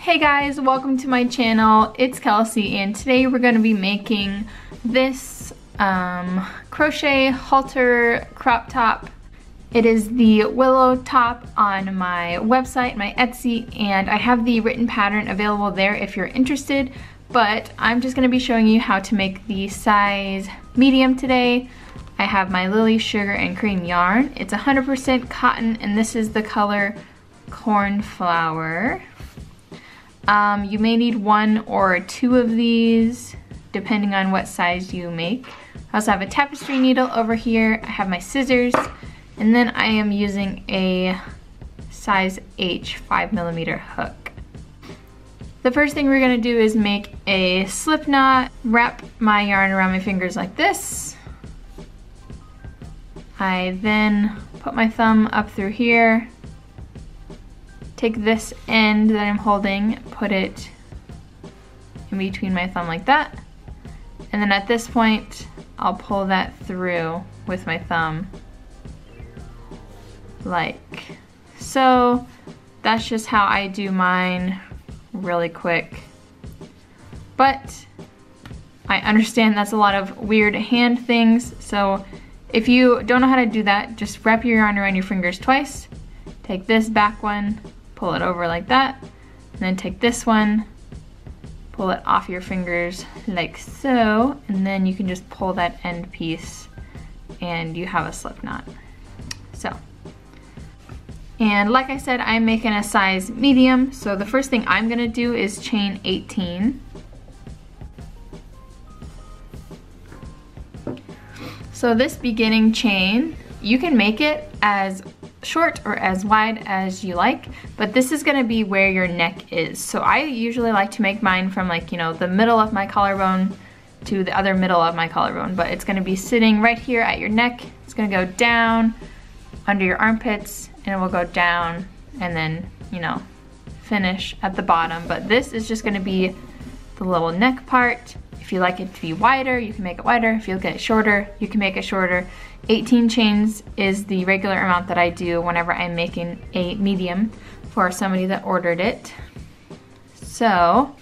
Hey guys, welcome to my channel. It's Kelsey and today we're going to be making this crochet halter crop top. It is the Willow top on my website, my Etsy, and I have the written pattern available there if you're interested, but I'm just going to be showing you how to make the size medium today. I have my Lily Sugar and Cream yarn. It's 100% cotton and this is the color Cornflower. You may need one or two of these depending on what size you make. I also have a tapestry needle over here. I have my scissors, and then I am using a size H 5mm hook. The first thing we're gonna do is make a slip knot. Wrap my yarn around my fingers like this. I then put my thumb up through here. Take this end that I'm holding, put it in between my thumb like that. And then at this point, I'll pull that through with my thumb like so. That's just how I do mine really quick. But I understand that's a lot of weird hand things. So if you don't know how to do that, just wrap your yarn around your fingers twice. Take this back one, pull it over like that, and then take this one, pull it off your fingers like so, and then you can just pull that end piece and you have a slip knot. So, and like I said, I'm making a size medium, so the first thing I'm gonna do is chain 18. So this beginning chain, you can make it as short or as wide as you like, but this is gonna be where your neck is. So I usually like to make mine from like, you know, the middle of my collarbone to the other middle of my collarbone, but it's gonna be sitting right here at your neck. It's gonna go down under your armpits and it will go down and then, you know, finish at the bottom. But this is just gonna be the little neck part. If you like it to be wider, you can make it wider. If you like it shorter, you can make it shorter. 18 chains is the regular amount that I do whenever I'm making a medium for somebody that ordered it. So,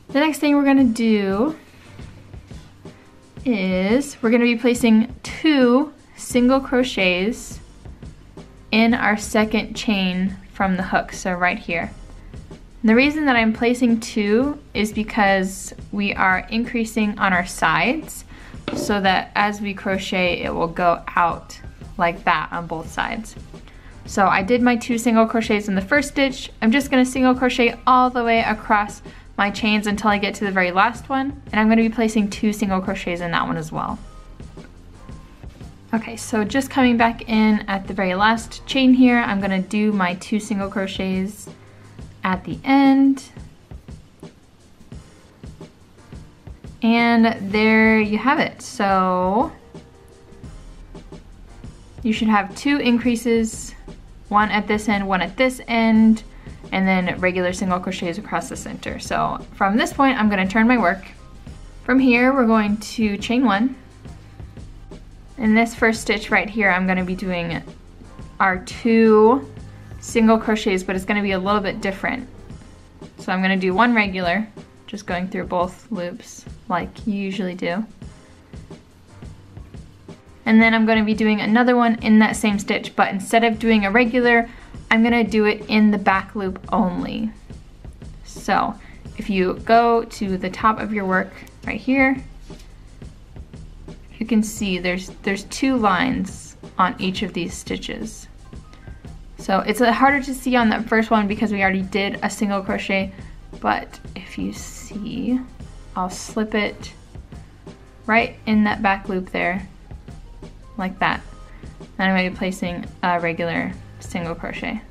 the next thing we're gonna do is we're gonna be placing 2 single crochets in our second chain from the hook, so right here. The reason that I'm placing 2 is because we are increasing on our sides so that as we crochet it will go out like that on both sides. So I did my 2 single crochets in the first stitch. I'm just gonna single crochet all the way across my chains until I get to the very last one, and I'm gonna be placing 2 single crochets in that one as well. Okay, so just coming back in at the very last chain here, I'm gonna do my 2 single crochets at the end. And there you have it. So you should have 2 increases, one at this end, one at this end, and then regular single crochets across the center. So from this point, I'm gonna turn my work. From here, we're going to chain 1. In this first stitch right here, I'm gonna be doing our 2 single crochets, but it's gonna be a little bit different. So I'm gonna do 1 regular, just going through both loops like you usually do. And then I'm gonna be doing another one in that same stitch, but instead of doing a regular, I'm gonna do it in the back loop only. So if you go to the top of your work right here, you can see there's 2 lines on each of these stitches. So it's harder to see on that first one because we already did a single crochet, but if you see, I'll slip it right in that back loop there, like that. Then I'm going to be placing a regular single crochet.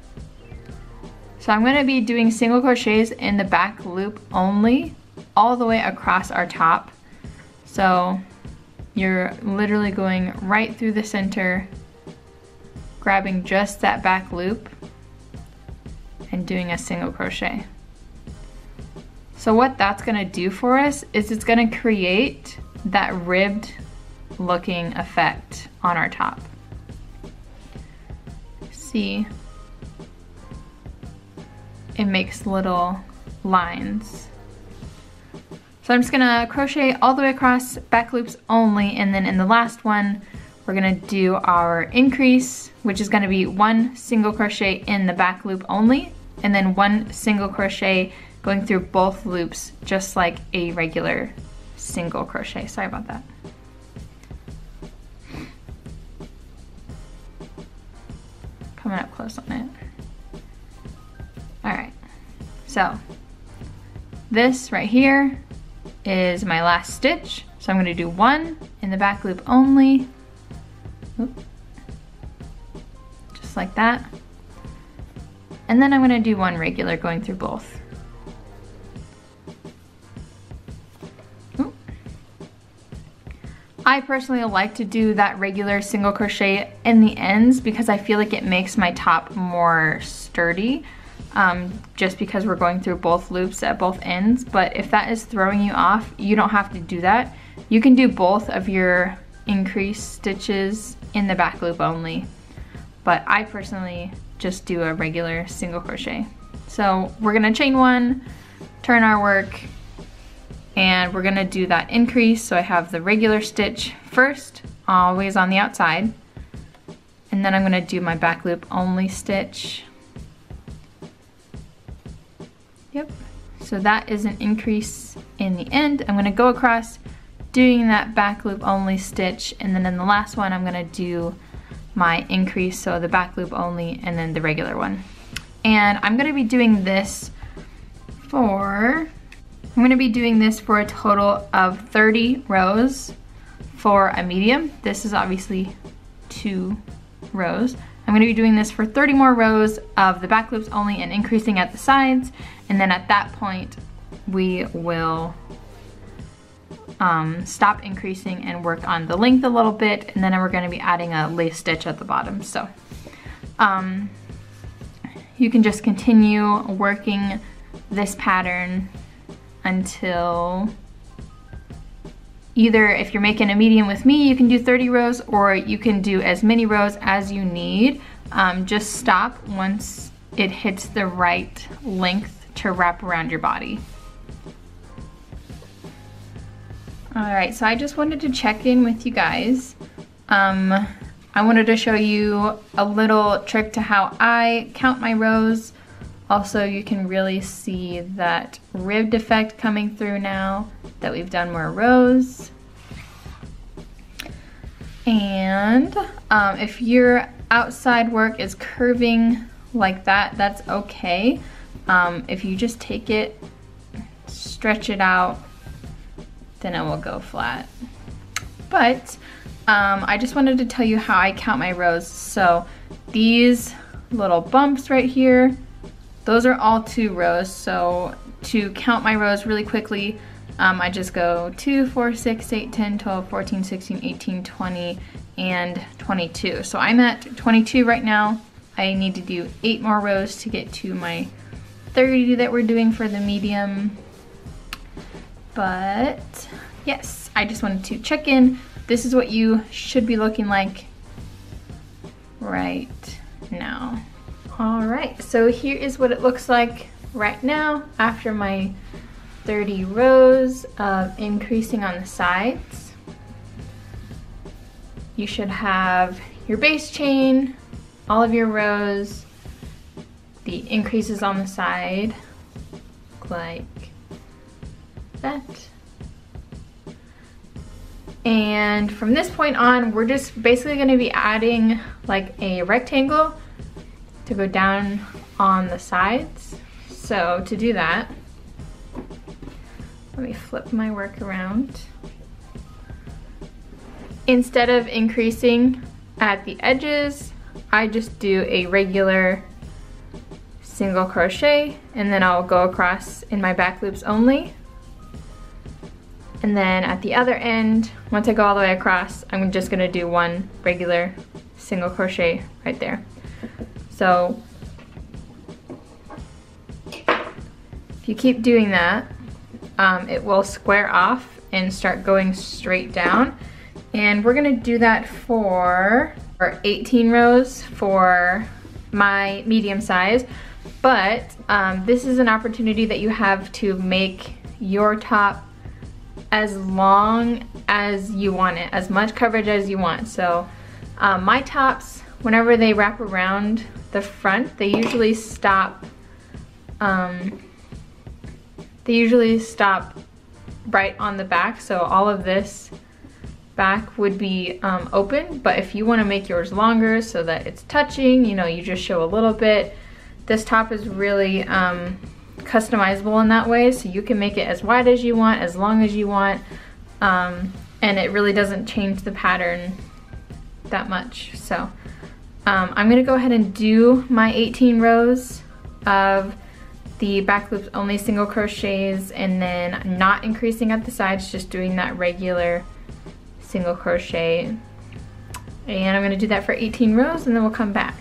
So I'm going to be doing single crochets in the back loop only, all the way across our top. So you're literally going right through the center, grabbing just that back loop and doing a single crochet. So what that's gonna do for us is it's gonna create that ribbed looking effect on our top. See? it makes little lines. So I'm just gonna crochet all the way across, back loops only, and then in the last one, we're gonna do our increase, which is gonna be 1 single crochet in the back loop only, and then 1 single crochet going through both loops, just like a regular single crochet. Sorry about that. Coming up close on it. All right, so this right here is my last stitch. So I'm gonna do 1 in the back loop only. Oop. Just like that. And then I'm gonna do 1 regular going through both. Oop. I personally like to do that regular single crochet in the ends because I feel like it makes my top more sturdy. Just because we're going through both loops at both ends, but if that is throwing you off, you don't have to do that. You can do both of your increase stitches in the back loop only, but I personally just do a regular single crochet. So we're gonna chain 1, turn our work, and we're gonna do that increase. So I have the regular stitch first, always on the outside, and then I'm gonna do my back loop only stitch. Yep, so that is an increase in the end. I'm gonna go across doing that back loop only stitch, and then in the last one I'm gonna do my increase, so the back loop only and then the regular one. And I'm gonna be doing this for a total of 30 rows for a medium. This is obviously 2 rows. I'm gonna be doing this for 30 more rows of the back loops only and increasing at the sides. And then at that point, we will stop increasing and work on the length a little bit. And then we're gonna be adding a lace stitch at the bottom. So you can just continue working this pattern until either, if you're making a medium with me, you can do 30 rows, or you can do as many rows as you need. Just stop once it hits the right length to wrap around your body. All right, so I just wanted to check in with you guys. I wanted to show you a little trick to how I count my rows. Also, you can really see that ribbed effect coming through now that we've done more rows. And if your outside work is curving like that, that's okay. If you just take it, stretch it out, then it will go flat. But I just wanted to tell you how I count my rows. So these little bumps right here, those are all 2 rows. So to count my rows really quickly, I just go 2, 4, 6, 8, 10, 12, 14, 16, 18, 20, and 22. So I'm at 22 right now. I need to do 8 more rows to get to my 30 that we're doing for the medium. But yes, I just wanted to check in. This is what you should be looking like right now. All right, so here is what it looks like right now after my 30 rows of increasing on the sides. You should have your base chain, all of your rows, the increases on the side, like that. And from this point on, we're just basically gonna be adding like a rectangle to go down on the sides. So to do that, let me flip my work around. Instead of increasing at the edges, I just do a regular single crochet, and then I'll go across in my back loops only. And then at the other end, once I go all the way across, I'm just gonna do 1 regular single crochet right there. So if you keep doing that, it will square off and start going straight down. And we're gonna do that for 18 rows for my medium size. But this is an opportunity that you have to make your top as long as you want it, as much coverage as you want. So my tops, whenever they wrap around the front, they usually stop right on the back. So all of this back would be open, but if you want to make yours longer so that it's touching, you know, you just show a little bit. This top is really customizable in that way, so you can make it as wide as you want, as long as you want, and it really doesn't change the pattern that much. So I'm gonna go ahead and do my 18 rows of the back loops only single crochets, and then not increasing at the sides, just doing that regular single crochet. And I'm gonna do that for 18 rows, and then we'll come back.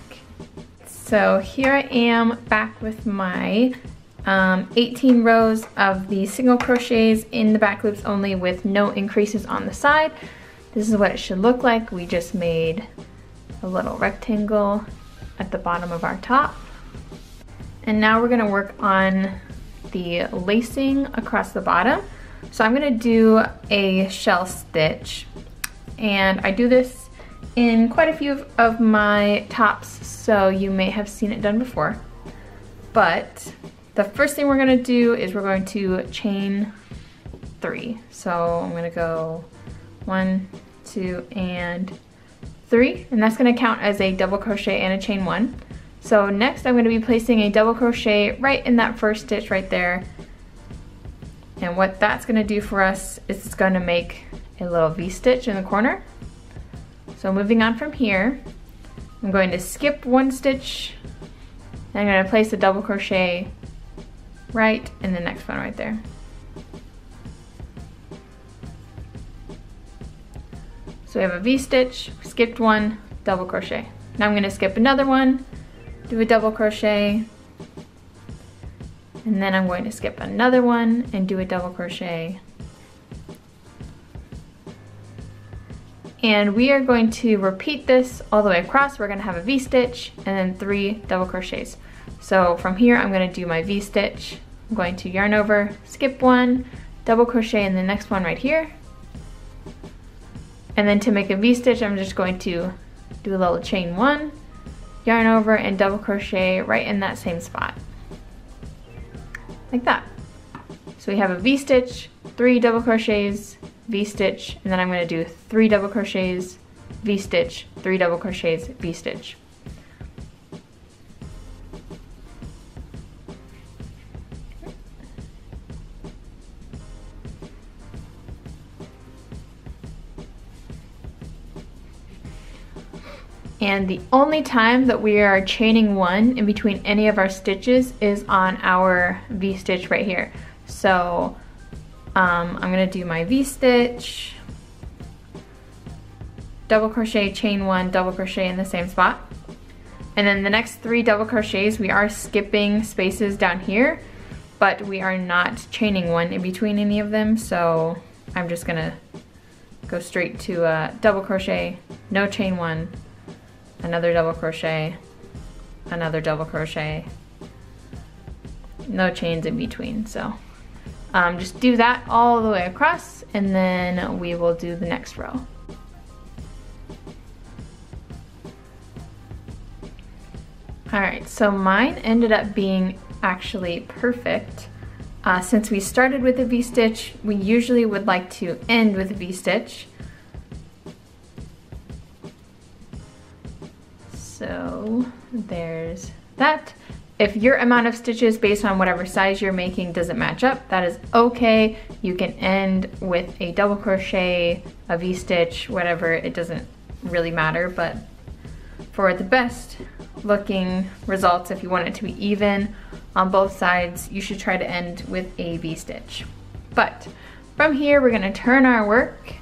So here I am back with my 18 rows of the single crochets in the back loops only with no increases on the side. This is what it should look like. We just made a little rectangle at the bottom of our top. And now we're gonna work on the lacing across the bottom. So I'm gonna do a shell stitch, and I do this in quite a few of my tops, so you may have seen it done before. But the first thing we're gonna do is we're going to chain 3. So I'm gonna go 1, 2, and 3, and that's gonna count as a double crochet and a chain 1. So next I'm gonna be placing a double crochet right in that first stitch right there. And what that's gonna do for us is it's gonna make a little V-stitch in the corner. So moving on from here, I'm going to skip 1 stitch, and I'm going to place a double crochet right in the next one right there. So we have a V-stitch, skipped 1, double crochet. Now I'm going to skip another one, do a double crochet, and then I'm going to skip another one and do a double crochet. And we are going to repeat this all the way across. We're gonna have a V-stitch and then 3 double crochets. So from here, I'm gonna do my V-stitch. I'm going to yarn over, skip 1, double crochet in the next one right here. And then to make a V-stitch, I'm just going to do a little chain 1, yarn over, and double crochet right in that same spot. Like that. So we have a V-stitch, 3 double crochets, V-stitch, and then I'm going to do 3 double crochets, V-stitch, 3 double crochets, V-stitch. And the only time that we are chaining 1 in between any of our stitches is on our V-stitch right here. So I'm gonna do my V-stitch, double crochet, chain 1, double crochet in the same spot. And then the next 3 double crochets, we are skipping spaces down here, but we are not chaining 1 in between any of them. So I'm just gonna go straight to a double crochet, no chain 1, another double crochet, another double crochet, no chains in between. So just do that all the way across, and then we will do the next row. Alright, so mine ended up being actually perfect. Since we started with a V-stitch, we usually would like to end with a V-stitch. So there's that. If your amount of stitches based on whatever size you're making doesn't match up, that is okay. You can end with a double crochet, a V-stitch, whatever, it doesn't really matter, but for the best looking results, if you want it to be even on both sides, you should try to end with a V-stitch. But from here, we're gonna turn our work.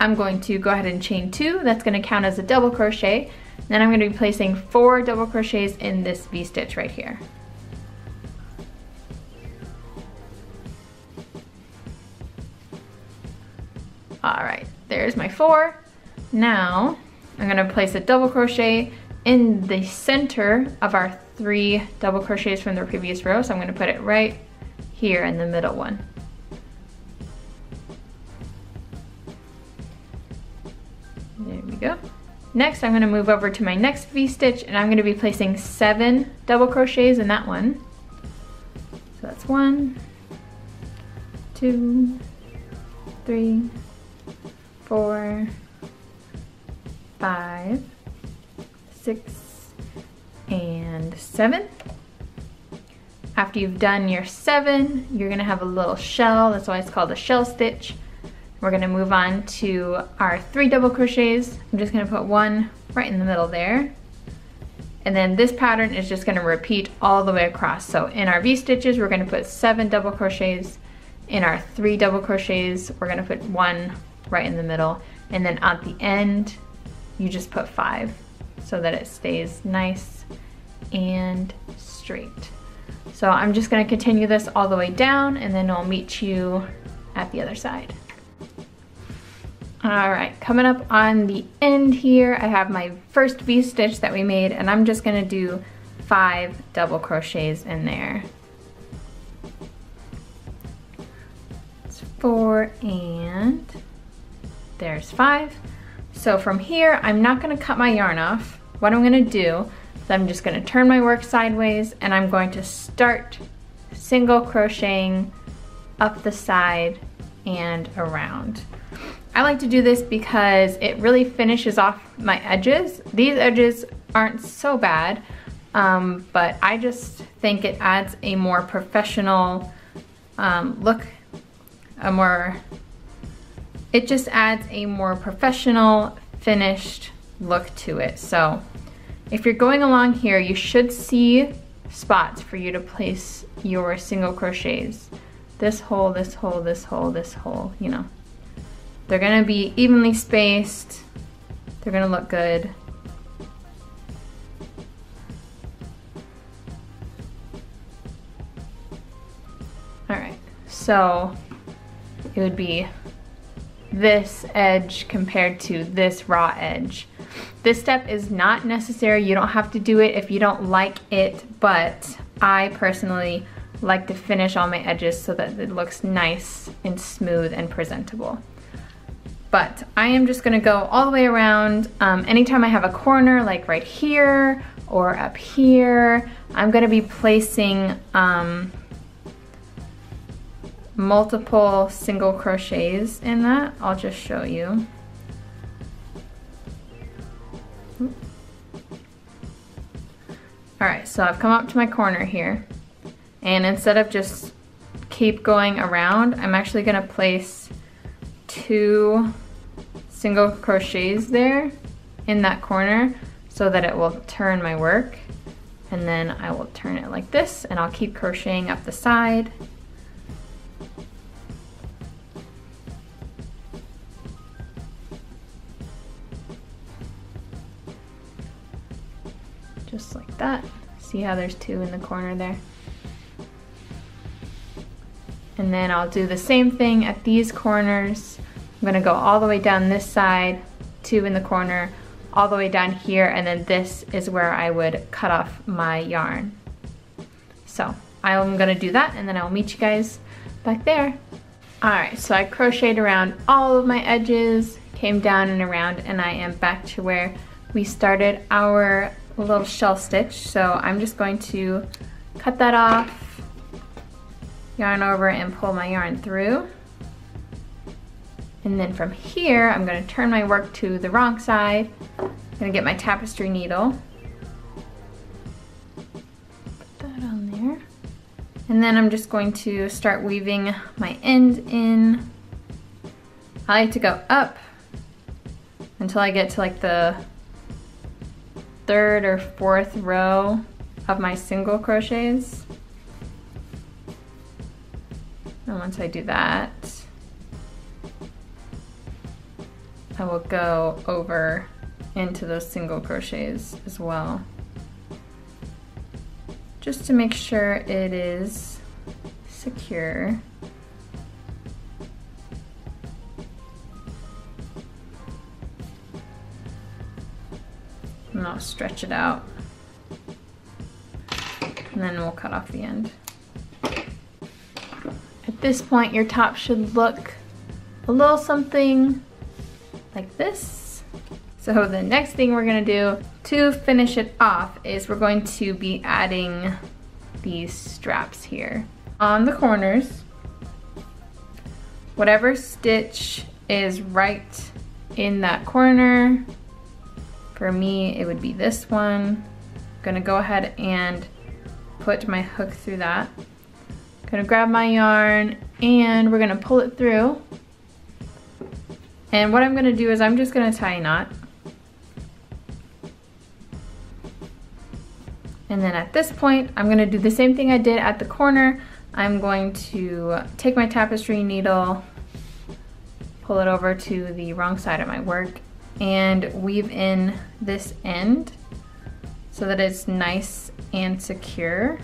I'm going to go ahead and chain 2, that's gonna count as a double crochet. Then I'm going to be placing 4 double crochets in this V-stitch right here. Alright, there's my 4. Now I'm going to place a double crochet in the center of our 3 double crochets from the previous row, so I'm going to put it right here in the middle one. There we go. Next, I'm going to move over to my next V-stitch, and I'm going to be placing 7 double crochets in that one. So that's 1, 2, 3, 4, 5, 6, and 7. After you've done your 7, you're going to have a little shell. That's why it's called a shell stitch. We're going to move on to our 3 double crochets. I'm just going to put 1 right in the middle there. And then this pattern is just going to repeat all the way across. So in our V-stitches, we're going to put 7 double crochets. In our 3 double crochets, we're going to put 1 right in the middle. And then at the end, you just put 5 so that it stays nice and straight. So I'm just going to continue this all the way down, and then I'll meet you at the other side. Alright, coming up on the end here, I have my first V-stitch that we made, and I'm just going to do 5 double crochets in there. It's 4 and there's 5. So from here, I'm not going to cut my yarn off. What I'm going to do is I'm just going to turn my work sideways, and I'm going to start single crocheting up the side and around. I like to do this because it really finishes off my edges. These edges aren't so bad, but I just think it adds a more professional look, it just adds a more professional finished look to it. So if you're going along here, you should see spots for you to place your single crochets. This hole, this hole, this hole, this hole, you know. They're gonna be evenly spaced. They're gonna look good. All right, so it would be this edge compared to this raw edge. This step is not necessary. You don't have to do it if you don't like it, but I personally like to finish all my edges so that it looks nice and smooth and presentable. But I am just gonna go all the way around. Anytime I have a corner, like right here or up here, I'm gonna be placing multiple single crochets in that. I'll just show you. All right, so I've come up to my corner here, and instead of just keep going around, I'm actually gonna place 2 single crochets there in that corner so that it will turn my work, and then I will turn it like this, and I'll keep crocheting up the side. Just like that. See how there's 2 in the corner there? And then I'll do the same thing at these corners. I'm gonna go all the way down this side, 2 in the corner, all the way down here, and then this is where I would cut off my yarn. So I'm gonna do that, and then I'll meet you guys back there. All right, so I crocheted around all of my edges, came down and around, and I am back to where we started our little shell stitch. So I'm just going to cut that off, yarn over, and pull my yarn through. And then from here, I'm gonna turn my work to the wrong side. I'm gonna get my tapestry needle. Put that on there. And then I'm just going to start weaving my end in. I like to go up until I get to like the 3rd or 4th row of my single crochets. And once I do that, I will go over into those single crochets as well, just to make sure it is secure. And I'll stretch it out. and then we'll cut off the end. At this point, your top should look a little something like this. So the next thing we're gonna do to finish it off is we're going to be adding these straps here. On the corners, whatever stitch is right in that corner, for me it would be this one. I'm gonna go ahead and put my hook through that. I'm gonna grab my yarn and we're gonna pull it through. And what I'm gonna do is I'm just gonna tie a knot. And then at this point, I'm gonna do the same thing I did at the corner. I'm going to take my tapestry needle, pull it over to the wrong side of my work, and weave in this end so that it's nice and secure.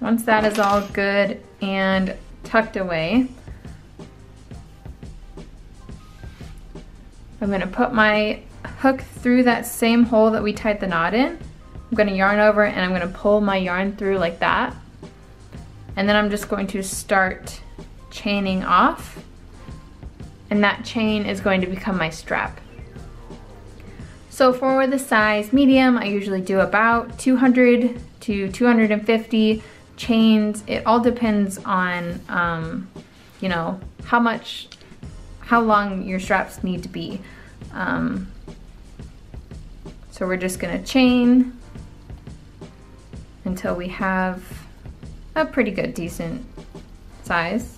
Once that is all good and tucked away, I'm gonna put my hook through that same hole that we tied the knot in. I'm gonna yarn over and I'm gonna pull my yarn through like that. And then I'm just going to start chaining off, and that chain is going to become my strap. So for the size medium, I usually do about 200 to 250 chains. It all depends on, you know, how long your straps need to be. So we're just gonna chain until we have a pretty good, decent size.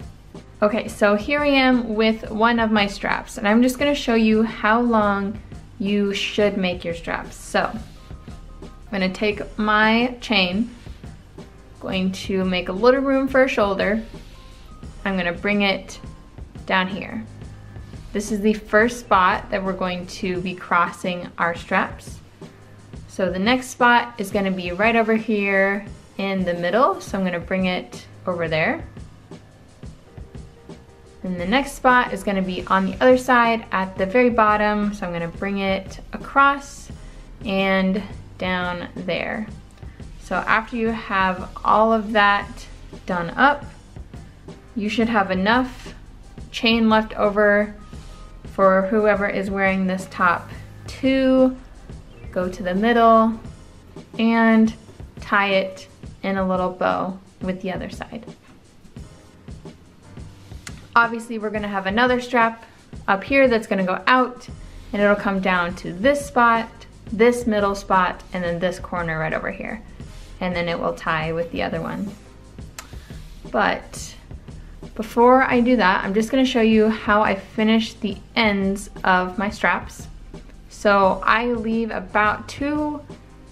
Okay, so here I am with one of my straps, and I'm just gonna show you how long you should make your straps. So I'm gonna take my chain, going to make a little room for a shoulder. I'm gonna bring it down here. This is the first spot that we're going to be crossing our straps. So the next spot is gonna be right over here in the middle. So I'm gonna bring it over there. And the next spot is gonna be on the other side at the very bottom. So I'm gonna bring it across and down there. So after you have all of that done up, you should have enough chain left over for whoever is wearing this top to go to the middle and tie it in a little bow with the other side. Obviously, we're gonna have another strap up here that's gonna go out, and it'll come down to this spot, this middle spot, and then this corner right over here. And then it will tie with the other one. But before I do that, I'm just gonna show you how I finish the ends of my straps. So I leave about 2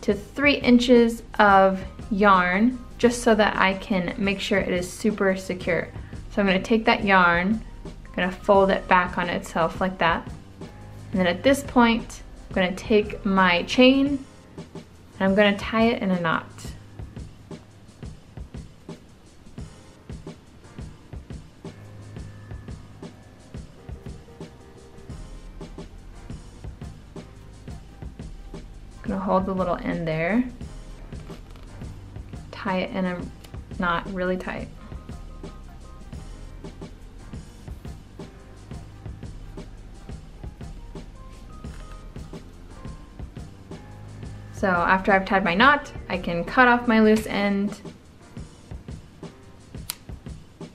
to 3 inches of yarn just so that I can make sure it is super secure. So I'm gonna take that yarn, I'm gonna fold it back on itself like that. And then at this point, I'm gonna take my chain and I'm gonna tie it in a knot. Gonna hold the little end there, tie it in a knot really tight. So after I've tied my knot, I can cut off my loose end.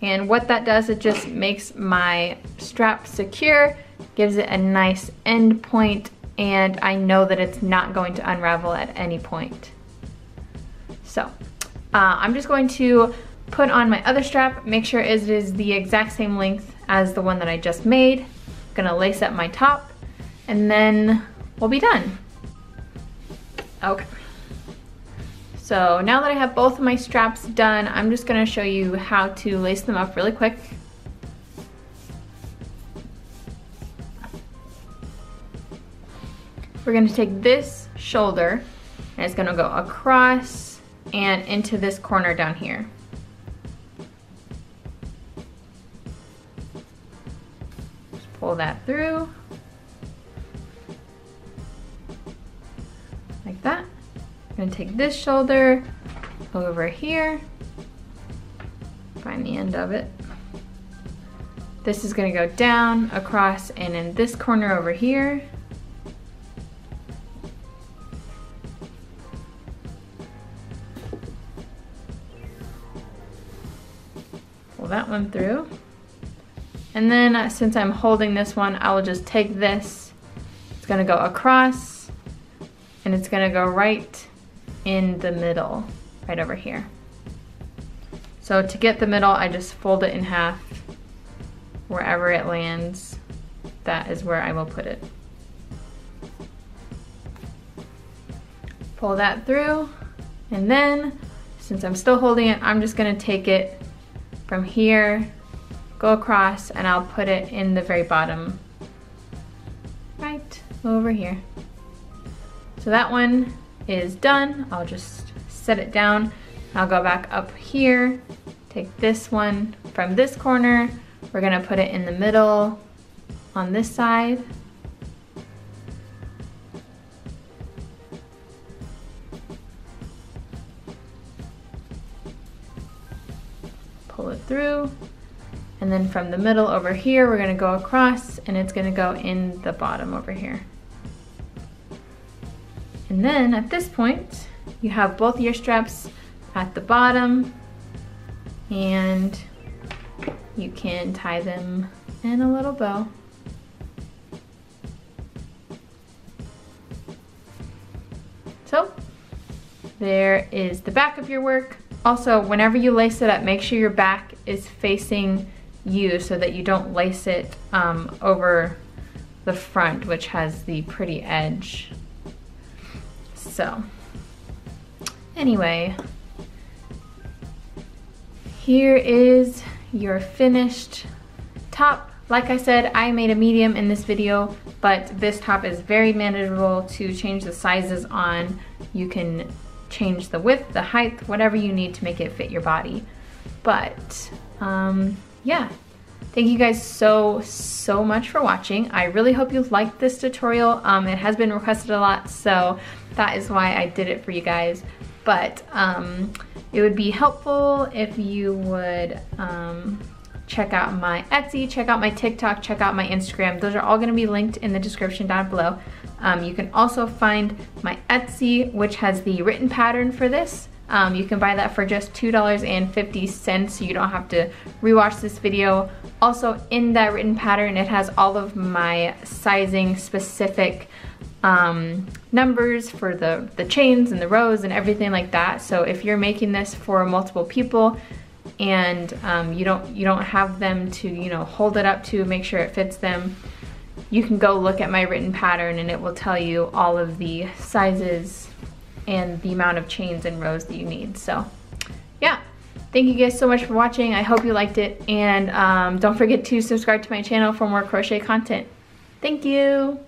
And what that does, it just makes my strap secure, gives it a nice end point, and I know that it's not going to unravel at any point. So I'm just going to put on my other strap, make sure it is the exact same length as the one that I just made. I'm gonna lace up my top, and then we'll be done. Okay. So now that I have both of my straps done, I'm just gonna show you how to lace them up really quick. we're gonna take this shoulder and it's gonna go across and into this corner down here. Just pull that through. Like that. I'm gonna take this shoulder over here, find the end of it. This is gonna go down, across, and in this corner over here. Pull that one through. And then since I'm holding this one, I will just take this. It's gonna go across, and it's gonna go right in the middle, right over here. So to get the middle, I just fold it in half. Wherever it lands, that is where I will put it. Pull that through, and then, since I'm still holding it, I'm just gonna take it from here, go across, and I'll put it in the very bottom, right over here. So that one is done. I'll just set it down. I'll go back up here, take this one from this corner. We're gonna put it in the middle on this side. Pull it through. And then from the middle over here, we're gonna go across, and it's gonna go in the bottom over here. And then at this point, you have both your straps at the bottom, and you can tie them in a little bow. So there is the back of your work. Also, whenever you lace it up, make sure your back is facing you so that you don't lace it over the front, which has the pretty edge. So anyway, here is your finished top. Like I said, I made a medium in this video, but this top is very manageable to change the sizes on. You can change the width, the height, whatever you need to make it fit your body. But yeah, thank you guys so much for watching. I really hope you liked this tutorial. It has been requested a lot, so that is why I did it for you guys. But it would be helpful if you would check out my Etsy, check out my TikTok, check out my Instagram. Those are all gonna be linked in the description down below. You can also find my Etsy, which has the written pattern for this. You can buy that for just $2.50, so you don't have to rewatch this video. Also, in that written pattern, it has all of my sizing specific numbers for the chains and the rows and everything like that. So if you're making this for multiple people and you don't have them to, you know, hold it up to make sure it fits them, you can go look at my written pattern and it will tell you all of the sizes and the amount of chains and rows that you need. So yeah, thank you guys so much for watching. I hope you liked it, and don't forget to subscribe to my channel for more crochet content. Thank you.